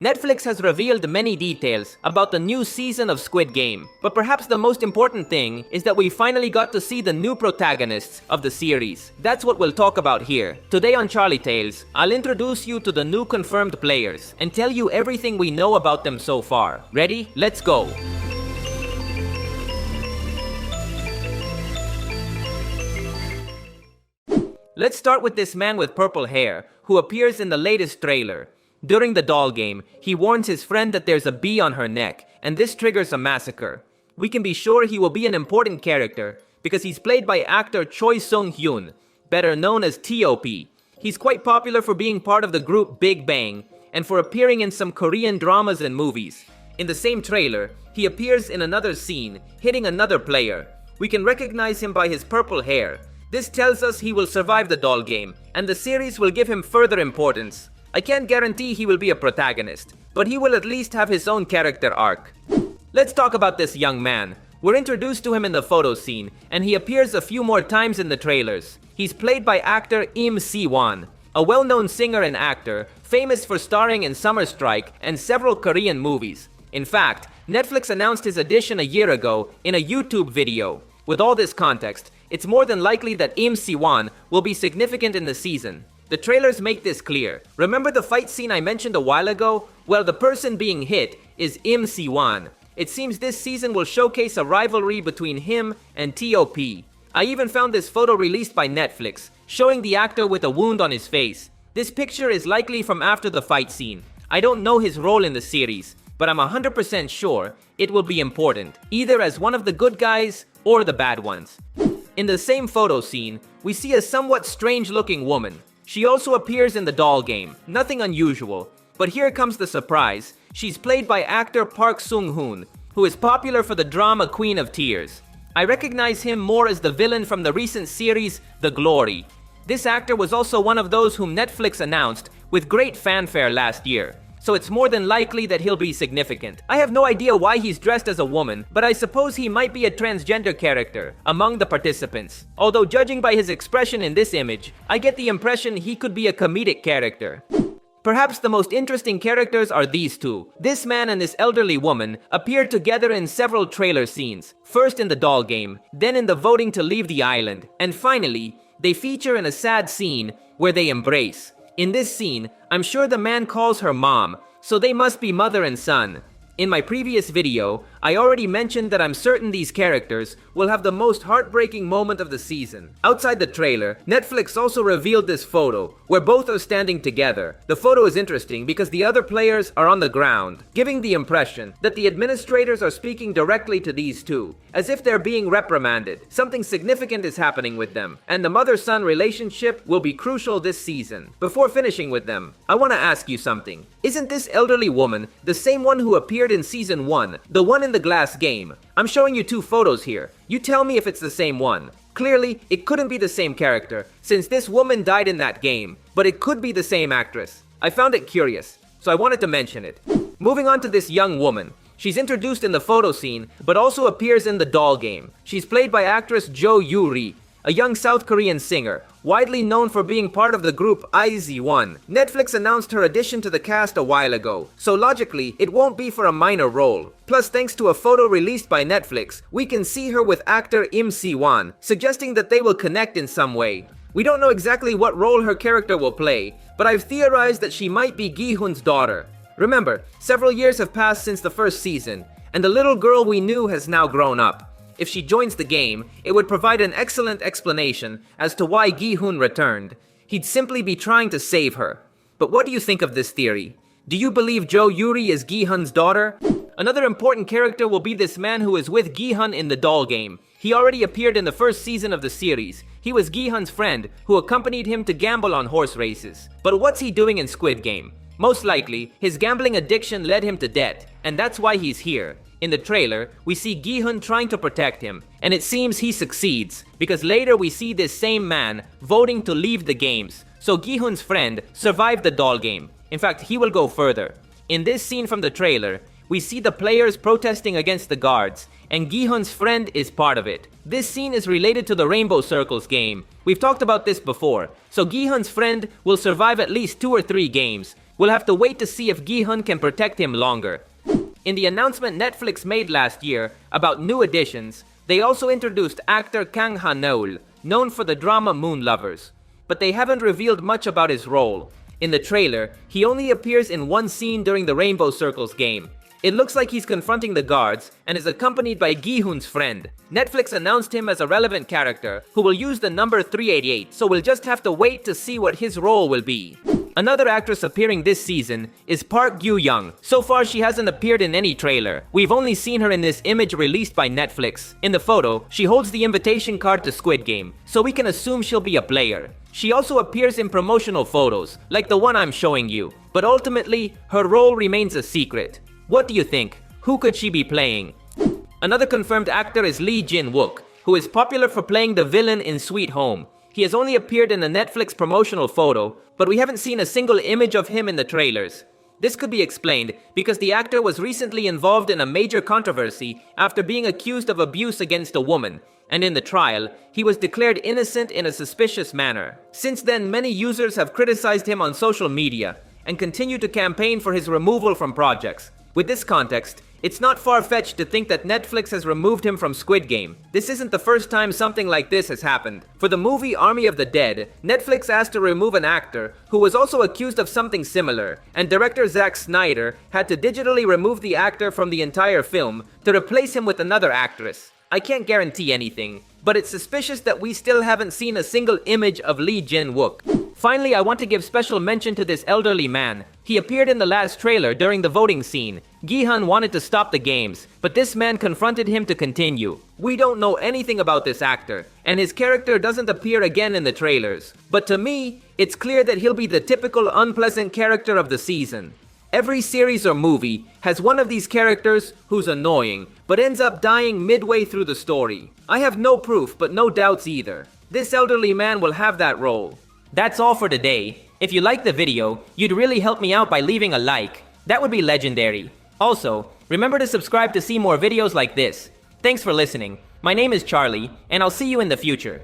Netflix has revealed many details about the new season of Squid Game, but perhaps the most important thing is that we finally got to see the new protagonists of the series. That's what we'll talk about here. Today on CharlieTales, I'll introduce you to the new confirmed players and tell you everything we know about them so far. Ready? Let's go! Let's start with this man with purple hair, who appears in the latest trailer. During the doll game, he warns his friend that there's a bee on her neck, and this triggers a massacre. We can be sure he will be an important character, because he's played by actor Choi Sung-hyun, better known as T.O.P. He's quite popular for being part of the group Big Bang, and for appearing in some Korean dramas and movies. In the same trailer, he appears in another scene, hitting another player. We can recognize him by his purple hair. This tells us he will survive the doll game, and the series will give him further importance. I can't guarantee he will be a protagonist, but he will at least have his own character arc. Let's talk about this young man. We're introduced to him in the photo scene, and he appears a few more times in the trailers. He's played by actor Im Si-won, a well-known singer and actor, famous for starring in Summer Strike and several Korean movies. In fact, Netflix announced his audition a year ago in a YouTube video. With all this context, it's more than likely that Im Si-won will be significant in the season. The trailers make this clear. Remember the fight scene I mentioned a while ago? Well, the person being hit is Im Si-won. It seems this season will showcase a rivalry between him and T.O.P. I even found this photo released by Netflix, showing the actor with a wound on his face. This picture is likely from after the fight scene. I don't know his role in the series, but I'm 100% sure it will be important, either as one of the good guys or the bad ones. In the same photo scene, we see a somewhat strange-looking woman. She also appears in the doll game, nothing unusual. But here comes the surprise. She's played by actor Park Sung-hoon, who is popular for the drama Queen of Tears. I recognize him more as the villain from the recent series The Glory. This actor was also one of those whom Netflix announced with great fanfare last year, so it's more than likely that he'll be significant. I have no idea why he's dressed as a woman, but I suppose he might be a transgender character among the participants. Although judging by his expression in this image, I get the impression he could be a comedic character. Perhaps the most interesting characters are these two. This man and this elderly woman appear together in several trailer scenes. First in the doll game, then in the voting to leave the island, and finally, they feature in a sad scene where they embrace. In this scene, I'm sure the man calls her mom, so they must be mother and son. In my previous video, I already mentioned that I'm certain these characters will have the most heartbreaking moment of the season. Outside the trailer, Netflix also revealed this photo, where both are standing together. The photo is interesting because the other players are on the ground, giving the impression that the administrators are speaking directly to these two, as if they're being reprimanded. Something significant is happening with them, and the mother-son relationship will be crucial this season. Before finishing with them, I want to ask you something. Isn't this elderly woman the same one who appeared in season 1, the one in the glass game? I'm showing you two photos here. You tell me if it's the same one. Clearly, it couldn't be the same character, since this woman died in that game, but it could be the same actress. I found it curious, so I wanted to mention it. Moving on to this young woman. She's introduced in the photo scene, but also appears in the doll game. She's played by actress Jo Yuri, a young South Korean singer, widely known for being part of the group IZ*ONE. Netflix announced her addition to the cast a while ago, so logically, it won't be for a minor role. Plus, thanks to a photo released by Netflix, we can see her with actor Im Si-won, suggesting that they will connect in some way. We don't know exactly what role her character will play, but I've theorized that she might be Gi-hun's daughter. Remember, several years have passed since the first season, and the little girl we knew has now grown up. If she joins the game, it would provide an excellent explanation as to why Gi-hun returned. He'd simply be trying to save her. But what do you think of this theory? Do you believe Jo Yuri is Gi-hun's daughter? Another important character will be this man who is with Gi-hun in the doll game. He already appeared in the first season of the series. He was Gi-hun's friend who accompanied him to gamble on horse races. But what's he doing in Squid Game? Most likely, his gambling addiction led him to debt, and that's why he's here. In the trailer, we see Gi-hun trying to protect him, and it seems he succeeds, because later we see this same man voting to leave the games, so Gi-hun's friend survived the doll game. In fact, he will go further. In this scene from the trailer, we see the players protesting against the guards, and Gi-hun's friend is part of it. This scene is related to the Rainbow Circles game. We've talked about this before, so Gi-hun's friend will survive at least 2 or 3 games, We'll have to wait to see if Gi-hun can protect him longer. In the announcement Netflix made last year about new additions, they also introduced actor Kang Hanol, known for the drama Moon Lovers. But they haven't revealed much about his role. In the trailer, he only appears in one scene during the Rainbow Circles game. It looks like he's confronting the guards and is accompanied by Gi-hun's friend. Netflix announced him as a relevant character who will use the number 388, so we'll just have to wait to see what his role will be. Another actress appearing this season is Park Gyu-young. So far, she hasn't appeared in any trailer. We've only seen her in this image released by Netflix. In the photo, she holds the invitation card to Squid Game, so we can assume she'll be a player. She also appears in promotional photos, like the one I'm showing you. But ultimately, her role remains a secret. What do you think? Who could she be playing? Another confirmed actor is Jin Wook, who is popular for playing the villain in Sweet Home. He has only appeared in a Netflix promotional photo, but we haven't seen a single image of him in the trailers. This could be explained because the actor was recently involved in a major controversy after being accused of abuse against a woman, and in the trial, he was declared innocent in a suspicious manner. Since then, many users have criticized him on social media and continue to campaign for his removal from projects. With this context, it's not far-fetched to think that Netflix has removed him from Squid Game. This isn't the first time something like this has happened. For the movie Army of the Dead, Netflix asked to remove an actor who was also accused of something similar, and director Zack Snyder had to digitally remove the actor from the entire film to replace him with another actress. I can't guarantee anything, but it's suspicious that we still haven't seen a single image of Jin Wook. Finally, I want to give special mention to this elderly man. He appeared in the last trailer during the voting scene. Gi-hun wanted to stop the games, but this man confronted him to continue. We don't know anything about this actor, and his character doesn't appear again in the trailers. But to me, it's clear that he'll be the typical unpleasant character of the season. Every series or movie has one of these characters who's annoying, but ends up dying midway through the story. I have no proof, but no doubts either. This elderly man will have that role. That's all for today. If you liked the video, you'd really help me out by leaving a like. That would be legendary. Also, remember to subscribe to see more videos like this. Thanks for listening. My name is Charlie, and I'll see you in the future.